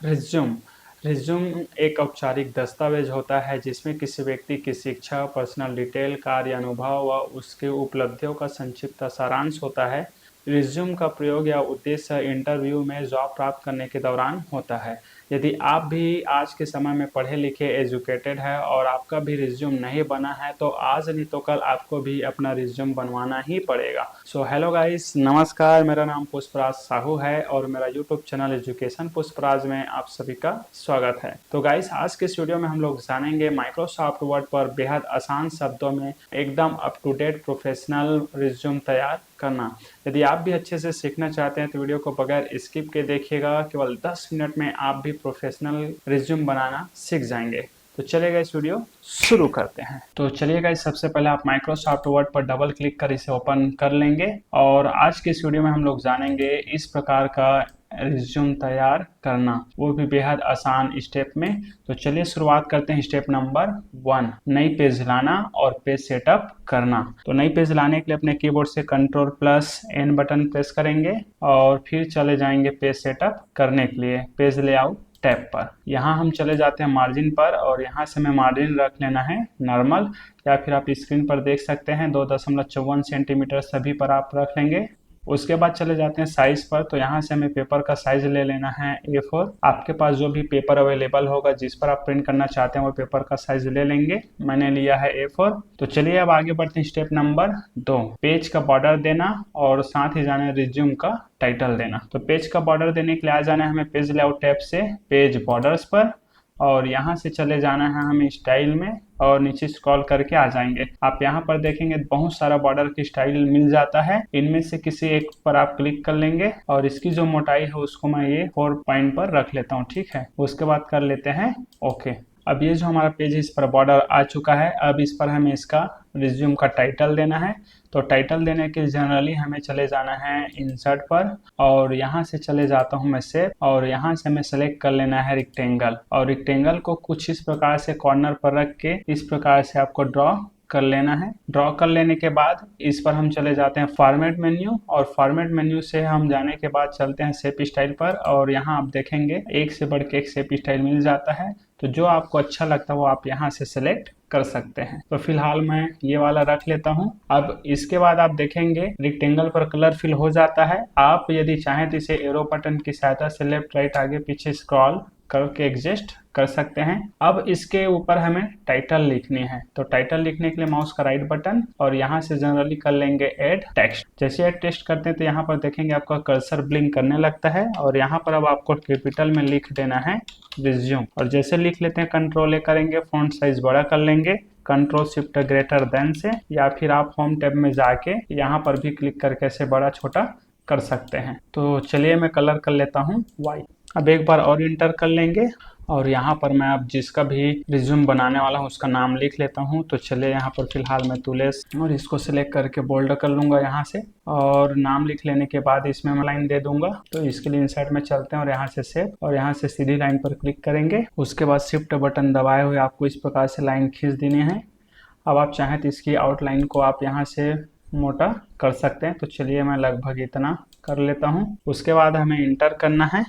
Resume resume एक औपचारिक दस्तावेज होता है जिसमें किसी व्यक्ति की शिक्षा, पर्सनल डिटेल, कार्य अनुभव व उसके उपलब्धियों का संक्षिप्त सारांश होता है। रिज्यूम का प्रयोग या उद्देश्य इंटरव्यू में जॉब प्राप्त करने के दौरान होता है। यदि आप भी आज के समय में पढ़े लिखे एजुकेटेड है और आपका भी रिज्यूम नहीं बना है तो आज नहीं तो कल आपको भी अपना रिज्यूम बनवाना ही पड़ेगा। सो हेलो गाइस, नमस्कार। मेरा नाम पुष्पराज साहू है और मेरा यूट्यूब चैनल एजुकेशन पुष्पराज में आप सभी का स्वागत है। तो गाइस, आज के इस वीडियो में हम लोग जानेंगे माइक्रोसॉफ्ट वर्ड पर बेहद आसान शब्दों में एकदम up to date professional resume तैयार करना। यदि आप भी अच्छे से सीखना चाहते हैं तो वीडियो को बगैर स्किप के देखिएगा। केवल 10 मिनट में आप भी प्रोफेशनल रिज्यूम बनाना सीख जाएंगे। तो चलिएगा इस वीडियो शुरू करते हैं। तो चलिएगा, सबसे पहले आप माइक्रोसॉफ्ट वर्ड पर डबल क्लिक कर इसे ओपन कर लेंगे और आज के इस वीडियो में हम लोग जानेंगे इस प्रकार का रिज्यूम तैयार करना, वो भी बेहद आसान स्टेप में। तो चलिए शुरुआत करते हैं। स्टेप नंबर 1, नई पेज लाना और पेज सेटअप करना। तो नई पेज लाने के लिए अपने कीबोर्ड से Ctrl+N बटन प्रेस करेंगे और फिर चले जाएंगे पेज सेटअप करने के लिए पेज लेआउट टैब पर। यहाँ हम चले जाते हैं मार्जिन पर और यहाँ से हमें मार्जिन रख लेना है नॉर्मल, या फिर आप स्क्रीन पर देख सकते हैं 2.54 सेंटीमीटर सभी पर आप रख लेंगे। उसके बाद चले जाते हैं साइज पर। तो यहाँ से हमें पेपर का साइज ले लेना है A4। आपके पास जो भी पेपर अवेलेबल होगा जिस पर आप प्रिंट करना चाहते हैं वो पेपर का साइज ले लेंगे। मैंने लिया है A4। तो चलिए अब आगे बढ़ते हैं। स्टेप नंबर 2, पेज का बॉर्डर देना और साथ ही जाने रिज्यूम का टाइटल देना। तो पेज का बॉर्डर देने के लिए आ जाना है हमें पेज लेआउट टैब से पेज बॉर्डर्स पर और यहाँ से चले जाना है हमें स्टाइल में और नीचे स्क्रॉल करके आ जाएंगे। आप यहाँ पर देखेंगे बहुत सारा बॉर्डर की स्टाइल मिल जाता है। इनमें से किसी एक पर आप क्लिक कर लेंगे और इसकी जो मोटाई है उसको मैं ये 4 पॉइंट पर रख लेता हूँ, ठीक है। उसके बाद कर लेते हैं ओके। अब ये जो हमारा पेज है इस पर बॉर्डर आ चुका है। अब इस पर हमें इसका रिज्यूम का टाइटल देना है। तो टाइटल देने के जनरली हमें चले जाना है इंसर्ट पर और यहाँ से चले जाता हूँ मैं शेप और यहाँ से हमें सेलेक्ट कर लेना है रेक्टेंगल और रेक्टेंगल को कुछ इस प्रकार से कॉर्नर पर रख के इस प्रकार से आपको ड्रॉ कर लेना है। ड्रॉ कर लेने के बाद इस पर हम चले जाते हैं फॉर्मेट मेन्यू और फॉर्मेट मेन्यू से हम जाने के बाद चलते हैं शेप स्टाइल पर और यहाँ आप देखेंगे एक से बढ़ के एक शेप स्टाइल मिल जाता है। तो जो आपको अच्छा लगता है वो आप यहाँ से सिलेक्ट कर सकते हैं। तो फिलहाल मैं ये वाला रख लेता हूँ। अब इसके बाद आप देखेंगे रेक्टेंगल पर कलर फिल हो जाता है। आप यदि चाहें तो इसे एरो बटन की सहायता से लेफ्ट राइट आगे पीछे स्क्रॉल करके एडजस्ट कर सकते हैं। अब इसके ऊपर हमें टाइटल लिखनी है। तो टाइटल लिखने के लिए माउस का राइट बटन और यहाँ से जनरली कर लेंगे ऐड टेक्स्ट। जैसे ऐड टेक्स्ट करते हैं तो यहाँ पर देखेंगे आपका कर्सर ब्लिंक करने लगता है और यहाँ पर अब आपको कैपिटल में लिख देना है रिज्यूम। और जैसे लिख लेते हैं Ctrl+A करेंगे, फॉन्ट साइज बड़ा कर लेंगे Ctrl+Shift+Greater देन से, या फिर आप होम टैब में जाके यहाँ पर भी क्लिक करके ऐसे बड़ा छोटा कर सकते हैं। तो चलिए मैं कलर कर लेता हूँ वाइट। अब एक बार और इंटर कर लेंगे और यहाँ पर मैं अब जिसका भी रिज्यूम बनाने वाला हूँ उसका नाम लिख लेता हूँ। तो चलिए यहाँ पर फिलहाल मैं तुलेश और इसको सिलेक्ट करके बोल्ड कर लूँगा यहाँ से और नाम लिख लेने के बाद इसमें मैं लाइन दे दूंगा। तो इसके लिए इंसर्ट में चलते हैं और यहाँ से सेव और यहाँ से सीधी लाइन पर क्लिक करेंगे। उसके बाद शिफ्ट बटन दबाए हुए आपको इस प्रकार से लाइन खींच देनी है। अब आप चाहें तो इसकी आउटलाइन को आप यहाँ से मोटा कर सकते हैं। तो चलिए मैं लगभग इतना कर लेता हूँ। उसके बाद हमें इंटर करना है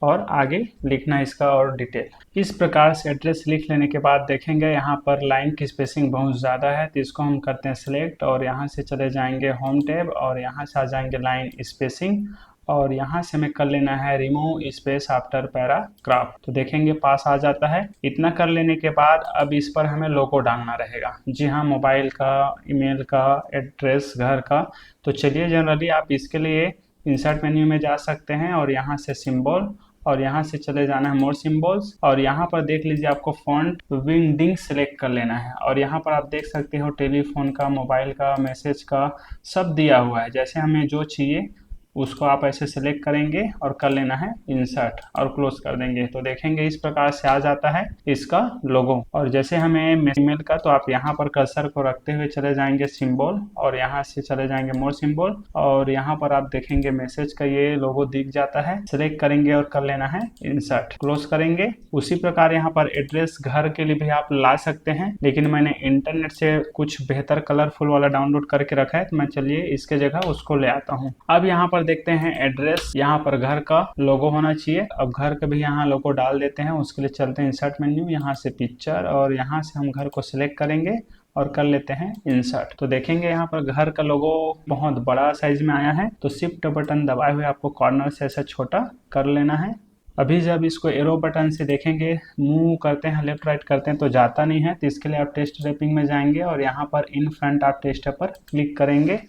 और आगे लिखना है इसका और डिटेल। इस प्रकार से एड्रेस लिख लेने के बाद देखेंगे यहाँ पर लाइन की स्पेसिंग बहुत ज़्यादा है तो इसको हम करते हैं सिलेक्ट और यहाँ से चले जाएंगे होम टैब और यहाँ से आ जाएंगे लाइन स्पेसिंग और यहाँ से हमें कर लेना है रिमूव स्पेस आफ्टर पैराग्राफ। तो देखेंगे पास आ जाता है। इतना कर लेने के बाद अब इस पर हमें लोगो डालना रहेगा। जी हाँ, मोबाइल का, ईमेल का, एड्रेस, घर का। तो चलिए जनरली आप इसके लिए इंसर्ट मेन्यू में जा सकते हैं और यहाँ से सिंबल और यहाँ से चले जाना है मोर सिंबल्स और यहाँ पर देख लीजिए आपको फॉन्ट विंडिंग सेलेक्ट कर लेना है और यहाँ पर आप देख सकते हो टेलीफोन का, मोबाइल का, मैसेज का सब दिया हुआ है। जैसे हमें जो चाहिए उसको आप ऐसे सेलेक्ट करेंगे और कर लेना है इंसर्ट और क्लोज कर देंगे। तो देखेंगे इस प्रकार से आ जाता है इसका लोगो। और जैसे हमें ईमेल का तो आप यहाँ पर कर्सर को रखते हुए चले जाएंगे सिंबल और यहाँ से चले जाएंगे मोर सिंबल और यहाँ पर आप देखेंगे मैसेज का ये लोगो दिख जाता है। सेलेक्ट करेंगे और कर लेना है इंसर्ट, क्लोज करेंगे। उसी प्रकार यहाँ पर एड्रेस, घर के लिए भी आप ला सकते हैं लेकिन मैंने इंटरनेट से कुछ बेहतर कलरफुल वाला डाउनलोड करके रखा है तो मैं चलिए इसके जगह उसको ले आता हूँ। अब यहाँ पर पर देखते हैं एड्रेस, यहाँ पर घर का लोगो होना चाहिए। अब घर का भी यहाँ लोगो डाल देते हैं। उसके लिए चलते हैं इंसर्ट मेन्यू, यहाँ से पिक्चर और यहाँ से हम घर को सिलेक्ट करेंगे और कर लेते हैं इंसर्ट। तो देखेंगे यहाँ पर घर का लोगो बहुत बड़ा साइज में आया है, तो शिफ्ट बटन दबाए हुए आपको कॉर्नर से ऐसा छोटा कर लेना है। अभी जब इसको एरो बटन से देखेंगे मूव करते हैं, लेफ्ट राइट करते हैं तो जाता नहीं है, तो इसके लिए आप टेस्ट रैपिंग में जाएंगे और यहाँ पर इन फ्रंट आप टेस्ट पर क्लिक करेंगे।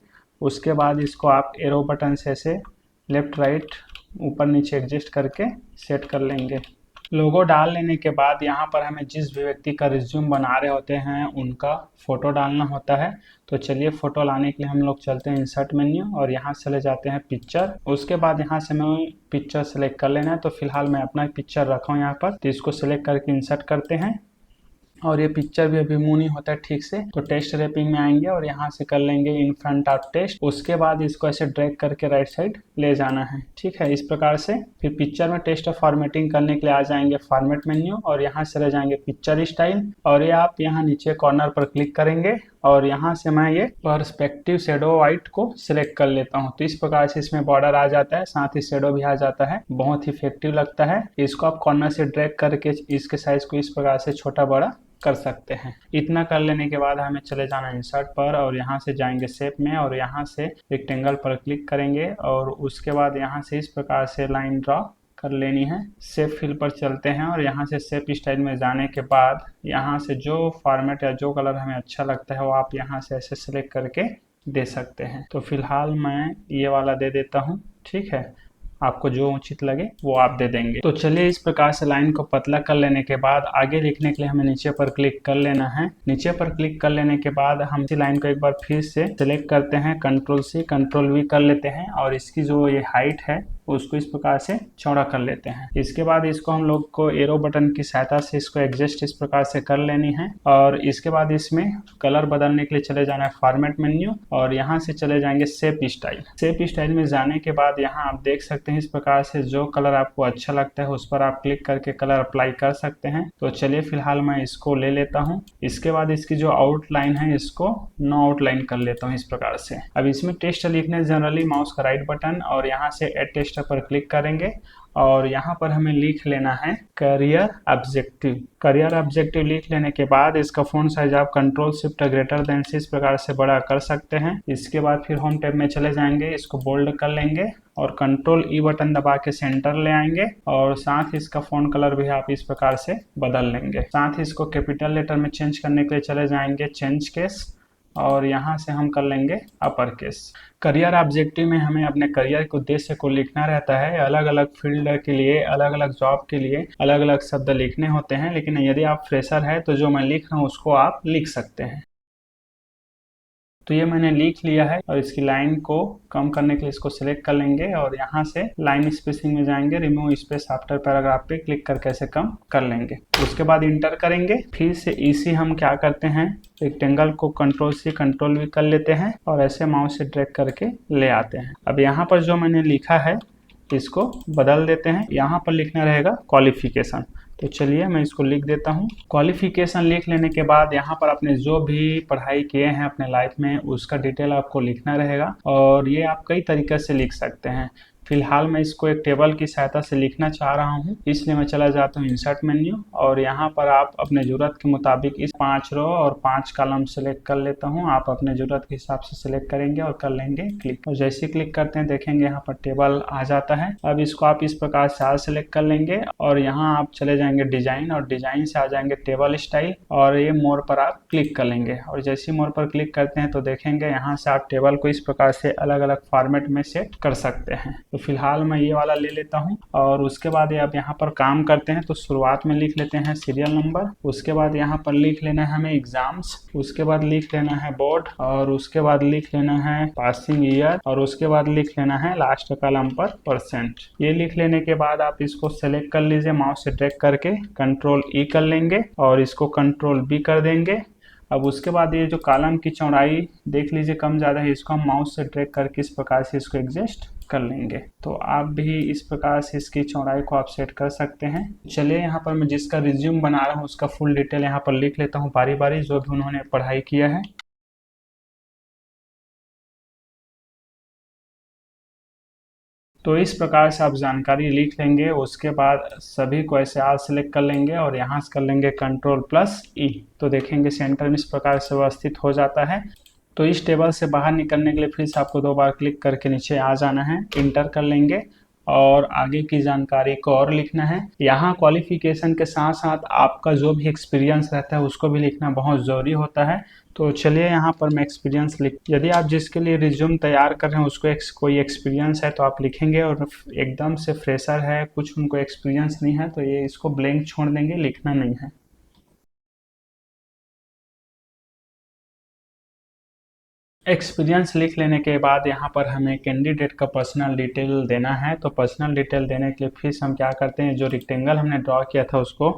उसके बाद इसको आप एरो बटन से ऐसे लेफ्ट राइट ऊपर नीचे एडजस्ट करके सेट कर लेंगे। लोगो डाल लेने के बाद यहाँ पर हमें जिस भी व्यक्ति का रिज्यूम बना रहे होते हैं उनका फ़ोटो डालना होता है। तो चलिए फ़ोटो लाने के लिए हम लोग चलते हैं इंसर्ट मेन्यू और यहाँ चले जाते हैं पिक्चर। उसके बाद यहाँ से हमें पिक्चर सेलेक्ट कर लेना है। तो फिलहाल मैं अपना पिक्चर रखा हूँ यहाँ पर, तो इसको सिलेक्ट करके इंसर्ट करते हैं। और ये पिक्चर भी अभी मूव नहीं होता है ठीक से, तो टेस्ट रैपिंग में आएंगे और यहाँ से कर लेंगे इन फ्रंट ऑफ टेस्ट। उसके बाद इसको ऐसे ड्रैग करके राइट साइड ले जाना है, ठीक है, इस प्रकार से। फिर पिक्चर में टेस्ट फॉर्मेटिंग करने के लिए आ जाएंगे फॉर्मेट मेन्यू और यहाँ से रह जाएंगे पिक्चर स्टाइल, और ये आप यहाँ नीचे कॉर्नर पर क्लिक करेंगे और यहाँ से मैं ये पर्सपेक्टिव शेडो वाइट को सिलेक्ट कर लेता हूँ। तो इस प्रकार से इसमें बॉर्डर आ जाता है, साथ ही शेडो भी आ जाता है, बहुत ही इफेक्टिव लगता है। इसको आप कॉर्नर से ड्रैग करके इसके साइज को इस प्रकार से छोटा बड़ा कर सकते हैं। इतना कर लेने के बाद हमें चले जाना इंसर्ट पर और यहाँ से जाएंगे शेप में और यहाँ से रेक्टेंगल पर क्लिक करेंगे और उसके बाद यहाँ से इस प्रकार से लाइन ड्रॉ कर लेनी है। शेप फिल पर चलते हैं और यहाँ से शेप स्टाइल में जाने के बाद यहाँ से जो फॉर्मेट या जो कलर हमें अच्छा लगता है वो आप यहाँ से ऐसे सेलेक्ट करके दे सकते हैं। तो फिलहाल मैं ये वाला दे देता हूँ, ठीक है, आपको जो उचित लगे वो आप दे देंगे। तो चलिए इस प्रकार से लाइन को पतला कर लेने के बाद आगे लिखने के लिए हमें नीचे पर क्लिक कर लेना है। नीचे पर क्लिक कर लेने के बाद हम इसी लाइन को एक बार फिर से सिलेक्ट करते हैं, कंट्रोल-C कंट्रोल-V कर लेते हैं और इसकी जो ये हाइट है उसको इस प्रकार से चौड़ा कर लेते हैं। इसके बाद इसको हम लोग को एरो बटन की सहायता से इसको एडजस्ट इस प्रकार से कर लेनी है और इसके बाद इसमें कलर बदलने के लिए चले जाना है फॉर्मेट मेन्यू और यहाँ से चले जाएंगे शेप स्टाइल। शेप स्टाइल में जाने के बाद यहाँ आप देख सकते हैं इस प्रकार से जो कलर आपको अच्छा लगता है उस पर आप क्लिक करके कलर अप्लाई कर सकते हैं। तो चलिए फिलहाल मैं इसको ले लेता हूँ। इसके बाद इसकी जो आउटलाइन है इसको नो आउटलाइन कर लेता हूँ इस प्रकार से। अब इसमें टेक्स्ट लिखने जनरली माउस का राइट बटन और यहाँ से एड टेक्स्ट पर क्लिक करेंगे और यहाँ पर हमें लिख लेना है करियर ऑब्जेक्टिव। करियर ऑब्जेक्टिव लिख लेने के बाद इसका फ़ॉन्ट साइज आप कंट्रोल शिफ्ट ग्रेटर देन से इस प्रकार से बड़ा कर सकते हैं। इसके बाद फिर होम टैब में चले जाएंगे, इसको बोल्ड कर लेंगे और कंट्रोल ई बटन दबा के सेंटर ले आएंगे और साथ ही इसका फ़ॉन्ट कलर भी आप इस प्रकार से बदल लेंगे। साथ ही इसको कैपिटल लेटर में चेंज करने के लिए चले जाएंगे चेंज केस और यहाँ से हम कर लेंगे अपर केस। करियर ऑब्जेक्टिव में हमें अपने करियर के उद्देश्य को लिखना रहता है। अलग अलग फील्ड के लिए, अलग अलग जॉब के लिए अलग अलग शब्द लिखने होते हैं, लेकिन यदि आप फ्रेशर है तो जो मैं लिख रहा हूँ उसको आप लिख सकते हैं। तो ये मैंने लिख लिया है और इसकी लाइन को कम करने के लिए इसको सिलेक्ट कर लेंगे और यहाँ से लाइन स्पेसिंग में जाएंगे, रिमूव स्पेस आफ्टर पैराग्राफ पे क्लिक करके ऐसे कम कर लेंगे। उसके बाद इंटर करेंगे। फिर से इसी हम क्या करते हैं, रेक्टेंगल को कंट्रोल-C कंट्रोल-V कर लेते हैं और ऐसे माउस से ड्रैग करके ले आते हैं। अब यहाँ पर जो मैंने लिखा है इसको बदल देते हैं। यहाँ पर लिखना रहेगा क्वालिफिकेशन। तो चलिए मैं इसको लिख देता हूँ। क्वालिफिकेशन लिख लेने के बाद यहाँ पर आपने जो भी पढ़ाई किए हैं अपने लाइफ में उसका डिटेल आपको लिखना रहेगा और ये आप कई तरीके से लिख सकते हैं। फिलहाल मैं इसको एक टेबल की सहायता से लिखना चाह रहा हूँ, इसलिए मैं चला जाता हूँ इंसर्ट मेन्यू और यहाँ पर आप अपने ज़रूरत के मुताबिक इस 5 रो और 5 कॉलम सेलेक्ट कर लेता हूँ। आप अपने ज़रूरत के हिसाब से सिलेक्ट करेंगे और कर लेंगे क्लिक। और जैसे क्लिक करते हैं देखेंगे यहाँ पर टेबल आ जाता है। अब इसको आप इस प्रकार से आज सेलेक्ट कर लेंगे और यहाँ आप चले जाएंगे डिजाइन और डिजाइन से आ जाएंगे टेबल स्टाइल और ये मोर पर आप क्लिक कर लेंगे और जैसे मोर पर क्लिक करते हैं तो देखेंगे यहाँ से आप टेबल को इस प्रकार से अलग अलग फॉर्मेट में सेट कर सकते हैं। तो फिलहाल मैं ये वाला ले लेता हूँ और उसके बाद आप यहाँ पर काम करते हैं तो शुरुआत में लिख लेते हैं सीरियल नंबर, उसके बाद यहाँ पर लिख लेना है हमें एग्जाम्स, उसके बाद लिख लेना है बोर्ड और उसके बाद लिख लेना है पासिंग ईयर और उसके बाद लिख लेना है लास्ट कॉलम पर परसेंट। ये लिख लेने के बाद आप इसको सेलेक्ट कर लीजिए, माउस से ड्रैग करके कंट्रोल-E कर लेंगे और इसको कंट्रोल-B कर देंगे। अब उसके बाद ये जो कॉलम की चौड़ाई देख लीजिए कम ज़्यादा है, इसको हम माउस से ड्रैग करके इस प्रकार से इसको एडजस्ट कर लेंगे। तो आप भी इस प्रकार से इसकी चौड़ाई को आप सेट कर सकते हैं। चलिए यहाँ पर मैं जिसका रिज्यूम बना रहा हूँ उसका फुल डिटेल यहाँ पर लिख लेता हूँ बारी बारी, जो भी उन्होंने पढ़ाई किया है। तो इस प्रकार से आप जानकारी लिख लेंगे। उसके बाद सभी को ऐसे आल सेलेक्ट कर लेंगे और यहाँ से कर लेंगे Ctrl+E। तो देखेंगे सेंटर में इस प्रकार से व्यवस्थित हो जाता है। तो इस टेबल से बाहर निकलने के लिए फिर से आपको 2 बार क्लिक करके नीचे आ जाना है, इंटर कर लेंगे और आगे की जानकारी को और लिखना है। यहाँ क्वालिफिकेशन के साथ साथ आपका जो भी एक्सपीरियंस रहता है उसको भी लिखना बहुत ज़रूरी होता है। तो चलिए यहाँ पर मैं एक्सपीरियंस लिख, यदि आप जिसके लिए रिज्यूम तैयार कर रहे हैं उसको कोई एक्सपीरियंस है तो आप लिखेंगे, और एकदम से फ्रेशर है, कुछ उनको एक्सपीरियंस नहीं है, तो ये इसको ब्लैंक छोड़ देंगे, लिखना नहीं है। एक्सपीरियंस लिख लेने के बाद यहाँ पर हमें कैंडिडेट का पर्सनल डिटेल देना है। तो पर्सनल डिटेल देने के लिए फिर हम क्या करते हैं, जो रेक्टेंगल हमने ड्रॉ किया था उसको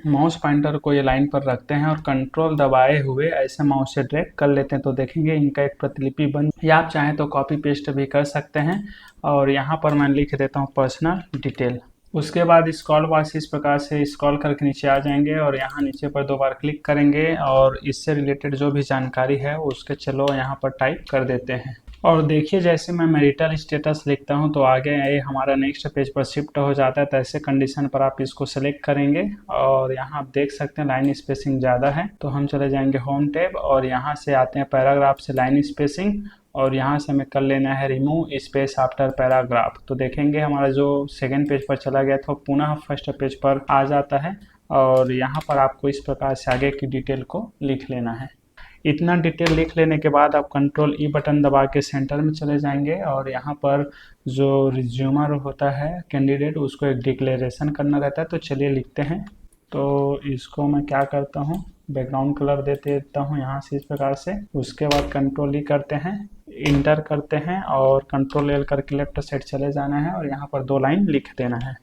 माउस पॉइंटर को ये लाइन पर रखते हैं और कंट्रोल दबाए हुए ऐसे माउस से ड्रैग कर लेते हैं। तो देखेंगे इनका एक प्रतिलिपि बन, या आप चाहें तो कॉपी पेस्ट भी कर सकते हैं। और यहाँ पर मैं लिख देता हूँ पर्सनल डिटेल। उसके बाद स्क्रॉल बार से इस प्रकार से स्क्रॉल करके नीचे आ जाएंगे और यहाँ नीचे पर 2 बार क्लिक करेंगे और इससे रिलेटेड जो भी जानकारी है उसके चलो यहाँ पर टाइप कर देते हैं। और देखिए जैसे मैं मैरिटल स्टेटस लिखता हूँ तो आगे ये हमारा नेक्स्ट पेज पर शिफ्ट हो जाता है। तो ऐसे कंडीशन पर आप इसको सेलेक्ट करेंगे और यहाँ आप देख सकते हैं लाइन स्पेसिंग ज़्यादा है, तो हम चले जाएंगे होम टैब और यहाँ से आते हैं पैराग्राफ से लाइन स्पेसिंग, और यहाँ से हमें कर लेना है रिमूव स्पेस आफ्टर पैराग्राफ। तो देखेंगे हमारा जो सेकेंड पेज पर चला गया था पुनः फर्स्ट पेज पर आ जाता है। और यहाँ पर आपको इस प्रकार से आगे की डिटेल को लिख लेना है। इतना डिटेल लिख लेने के बाद आप Ctrl+E बटन दबा के सेंटर में चले जाएंगे और यहाँ पर जो रिज्यूमर होता है कैंडिडेट उसको एक डिक्लेरेशन करना रहता है। तो चलिए लिखते हैं। तो इसको मैं क्या करता हूँ, बैकग्राउंड कलर दे देता हूँ यहाँ से इस प्रकार से। उसके बाद Ctrl+E करते हैं, इंटर करते हैं और Ctrl+L करके लेफ्ट साइड चले जाना है और यहाँ पर 2 लाइन लिख देना है।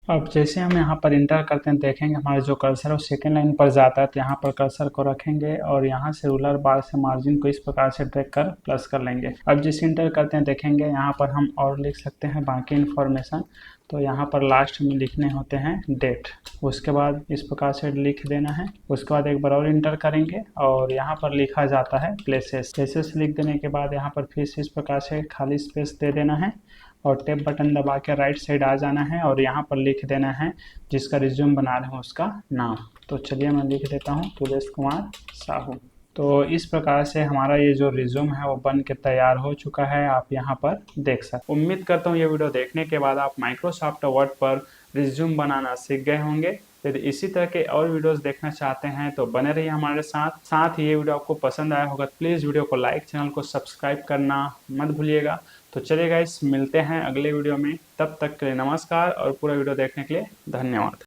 अब जैसे हम यहाँ पर इंटर करते हैं देखेंगे हमारा जो कर्सर है वो सेकेंड लाइन पर जाता है। तो यहाँ पर कर्सर को रखेंगे और यहाँ से रूलर बार से मार्जिन को इस प्रकार से ड्रैग कर प्लस कर लेंगे। अब जिस इंटर करते हैं देखेंगे यहाँ पर हम और लिख सकते हैं बाकी इन्फॉर्मेशन। तो यहाँ पर लास्ट में लिखने होते हैं डेट, उसके बाद इस प्रकार से लिख देना है। उसके बाद एक बार और इंटर करेंगे और यहाँ पर लिखा जाता है प्लेसेस लिख देने के बाद यहाँ पर फिर से इस प्रकार से खाली स्पेस दे देना है और टैब बटन दबा के राइट साइड आ जाना है और यहाँ पर लिख देना है जिसका रिज्यूम बना रहे हो उसका नाम। तो चलिए मैं लिख देता हूँ तुलेश कुमार साहू। तो इस प्रकार से हमारा ये जो रिज्यूम है वो बन के तैयार हो चुका है, आप यहाँ पर देख सकते। उम्मीद करता हूँ ये वीडियो देखने के बाद आप माइक्रोसॉफ्ट वर्ड पर रिज्यूम बनाना सीख गए होंगे। यदि इसी तरह के और वीडियोस देखना चाहते हैं तो बने रहिए हमारे साथ ही ये वीडियो आपको पसंद आया होगा तो प्लीज़ वीडियो को लाइक, चैनल को सब्सक्राइब करना मत भूलिएगा। तो चलिए गाइस मिलते हैं अगले वीडियो में, तब तक के लिए नमस्कार और पूरा वीडियो देखने के लिए धन्यवाद।